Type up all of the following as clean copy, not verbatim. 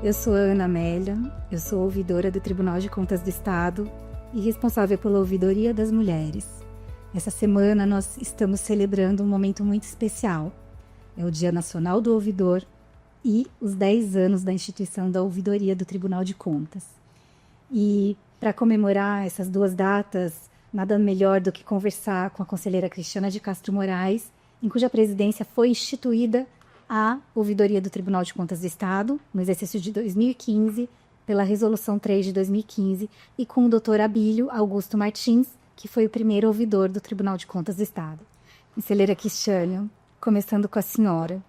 Eu sou a Ana Amélia, eu sou ouvidora do Tribunal de Contas do Estado e responsável pela ouvidoria das mulheres. Essa semana nós estamos celebrando um momento muito especial. É o Dia Nacional do Ouvidor e os 10 anos da instituição da ouvidoria do Tribunal de Contas. E para comemorar essas duas datas, nada melhor do que conversar com a conselheira Cristiana de Castro Moraes, em cuja presidência foi instituída a ouvidoria do Tribunal de Contas do Estado, no exercício de 2015, pela Resolução 3 de 2015, e com o Dr. Abílio Augusto Martins, que foi o primeiro ouvidor do Tribunal de Contas do Estado. Conselheira Cristiana, começando com a senhora,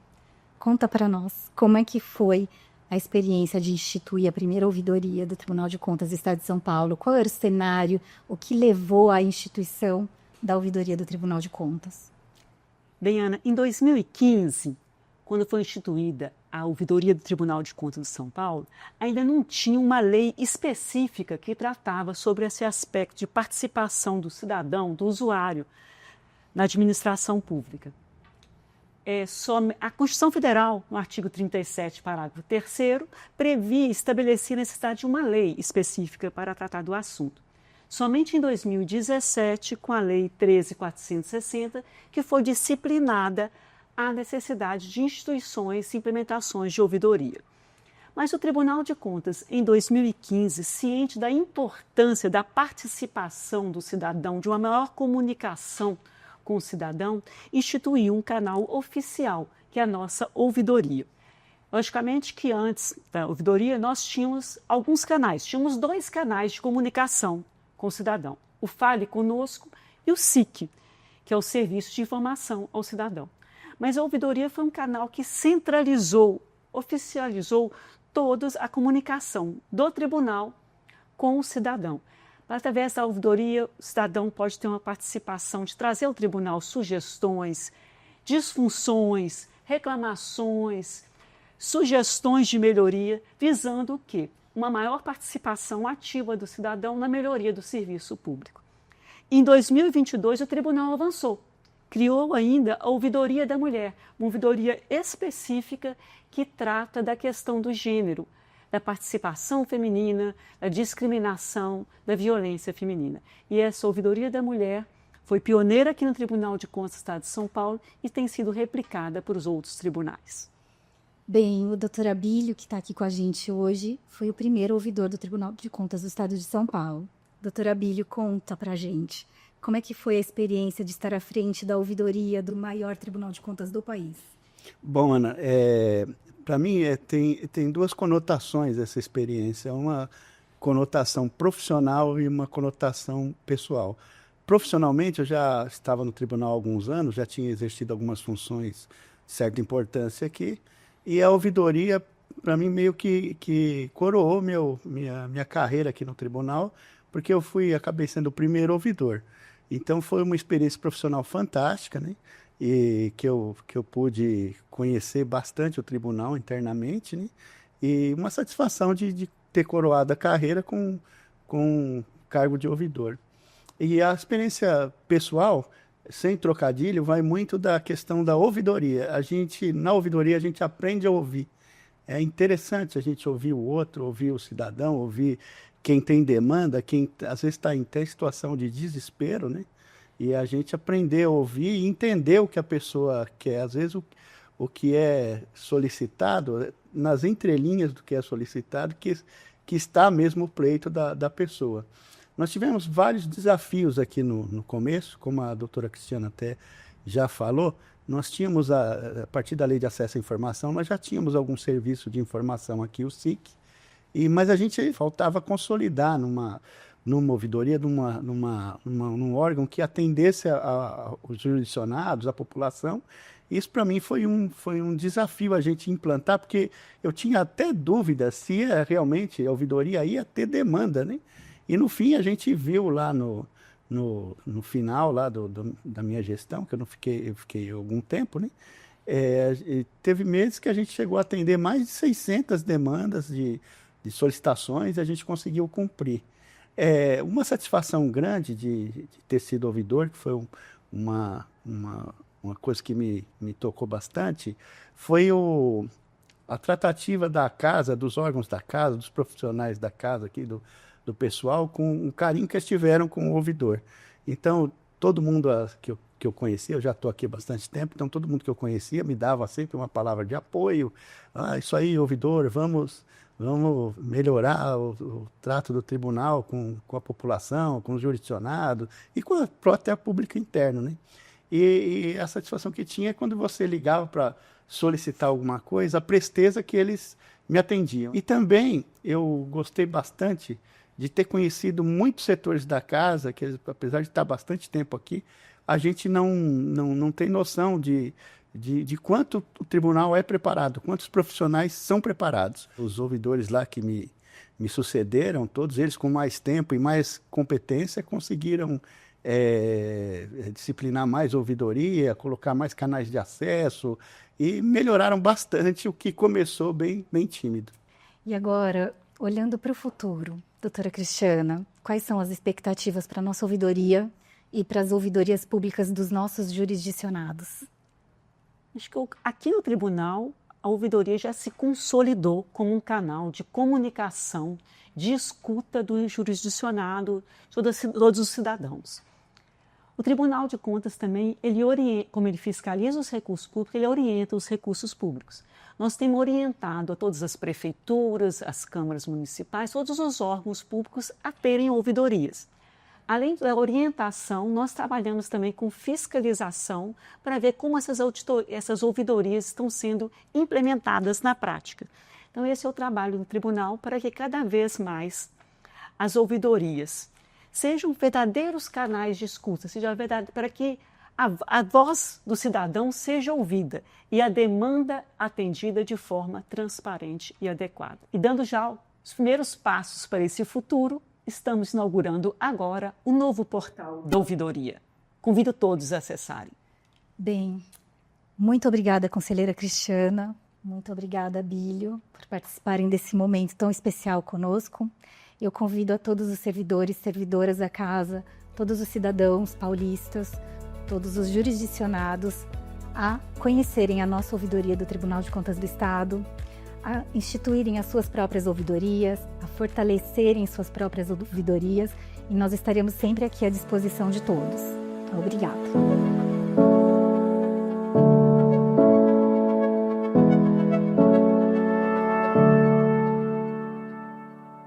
conta para nós como é que foi a experiência de instituir a primeira ouvidoria do Tribunal de Contas do Estado de São Paulo. Qual era o cenário, o que levou à instituição da ouvidoria do Tribunal de Contas? Bem, Ana, em 2015, quando foi instituída a ouvidoria do Tribunal de Contas de São Paulo, ainda não tinha uma lei específica que tratava sobre esse aspecto de participação do cidadão, do usuário, na administração pública. A Constituição Federal, no artigo 37, parágrafo 3º, previa e estabelecia a necessidade de uma lei específica para tratar do assunto. Somente em 2017, com a Lei 13.460, que foi disciplinada a necessidade de instituições e implementações de ouvidoria. Mas o Tribunal de Contas, em 2015, ciente da importância da participação do cidadão, de uma maior comunicação com o cidadão, instituiu um canal oficial, que é a nossa ouvidoria. Logicamente que antes da ouvidoria nós tínhamos alguns canais, tínhamos 2 canais de comunicação com o cidadão, o Fale Conosco e o SIC, que é o Serviço de Informação ao Cidadão. Mas a ouvidoria foi um canal que centralizou, oficializou toda a comunicação do tribunal com o cidadão. Através da ouvidoria, o cidadão pode ter uma participação de trazer ao tribunal sugestões, disfunções, reclamações, sugestões de melhoria, visando o quê? Uma maior participação ativa do cidadão na melhoria do serviço público. Em 2022, o tribunal avançou. Criou ainda a ouvidoria da mulher, uma ouvidoria específica que trata da questão do gênero, da participação feminina, da discriminação, da violência feminina. E essa ouvidoria da mulher foi pioneira aqui no Tribunal de Contas do Estado de São Paulo e tem sido replicada por os outros tribunais. Bem, o Dr. Abílio, que está aqui com a gente hoje, foi o primeiro ouvidor do Tribunal de Contas do Estado de São Paulo. Dr. Abílio, conta para a gente como é que foi a experiência de estar à frente da ouvidoria do maior Tribunal de Contas do país. Bom, Ana, para mim tem 2 conotações essa experiência, uma conotação profissional e uma conotação pessoal. Profissionalmente, eu já estava no tribunal há alguns anos, já tinha exercido algumas funções de certa importância aqui, e a ouvidoria, para mim, meio que coroou minha carreira aqui no tribunal, porque eu acabei sendo o primeiro ouvidor. Então, foi uma experiência profissional fantástica, né? E que eu pude conhecer bastante o tribunal internamente, né? E uma satisfação de ter coroado a carreira com cargo de ouvidor. E a experiência pessoal, sem trocadilho, vai muito da questão da ouvidoria. Na ouvidoria, a gente aprende a ouvir. É interessante a gente ouvir o outro, ouvir o cidadão, ouvir quem tem demanda, quem às vezes está em situação de desespero, né? E a gente aprender a ouvir e entender o que a pessoa quer. Às vezes o que é solicitado, nas entrelinhas do que é solicitado, que está mesmo o pleito da pessoa. Nós tivemos vários desafios aqui no começo, como a doutora Cristiana até já falou. Nós tínhamos, a partir da Lei de Acesso à Informação, nós já tínhamos algum serviço de informação aqui, o SIC, mas a gente faltava consolidar numa ouvidoria, num órgão que atendesse os jurisdicionados, a população. Isso, para mim, foi um desafio a gente implantar, porque eu tinha até dúvida se realmente a ouvidoria ia ter demanda, né? E, no fim, a gente viu lá no final lá da minha gestão, que eu fiquei algum tempo, né? Teve meses que a gente chegou a atender mais de 600 demandas de solicitações e a gente conseguiu cumprir. Uma satisfação grande de ter sido ouvidor, que foi uma coisa que me tocou bastante, foi A tratativa da casa, dos órgãos da casa, dos profissionais da casa aqui, do pessoal, com o carinho que eles tiveram com o ouvidor. Então, todo mundo que eu conhecia, eu já estou aqui há bastante tempo, então todo mundo que eu conhecia me dava sempre uma palavra de apoio. Isso aí, ouvidor, vamos melhorar o trato do tribunal com a população, com os jurisdicionados e com a própria pública interna, né? E a satisfação que tinha é quando você ligava para solicitar alguma coisa, a presteza que eles me atendiam. E também eu gostei bastante de ter conhecido muitos setores da casa, que apesar de estar bastante tempo aqui, a gente não tem noção de quanto o tribunal é preparado, quantos profissionais são preparados. Os ouvidores lá que me sucederam, todos eles com mais tempo e mais competência, conseguiram disciplinar mais a ouvidoria, colocar mais canais de acesso e melhoraram bastante o que começou bem tímido. E agora, olhando para o futuro, doutora Cristiana, quais são as expectativas para a nossa ouvidoria e para as ouvidorias públicas dos nossos jurisdicionados? Acho que aqui no tribunal, a ouvidoria já se consolidou como um canal de comunicação, de escuta do jurisdicionado, de todos os cidadãos. O Tribunal de Contas também, como ele fiscaliza os recursos públicos, ele orienta os recursos públicos. Nós temos orientado a todas as prefeituras, as câmaras municipais, todos os órgãos públicos a terem ouvidorias. Além da orientação, nós trabalhamos também com fiscalização para ver como essas ouvidorias estão sendo implementadas na prática. Então, esse é o trabalho do tribunal para que cada vez mais as ouvidorias sejam verdadeiros canais de escuta, para que a voz do cidadão seja ouvida e a demanda atendida de forma transparente e adequada. E dando já os primeiros passos para esse futuro, estamos inaugurando agora o novo portal da ouvidoria. Convido todos a acessarem. Bem, muito obrigada, conselheira Cristiana. Muito obrigada, Abílio, por participarem desse momento tão especial conosco. Eu convido a todos os servidores, servidoras da casa, todos os cidadãos paulistas, todos os jurisdicionados a conhecerem a nossa ouvidoria do Tribunal de Contas do Estado, a instituírem as suas próprias ouvidorias, a fortalecerem suas próprias ouvidorias, e nós estaremos sempre aqui à disposição de todos. Obrigada.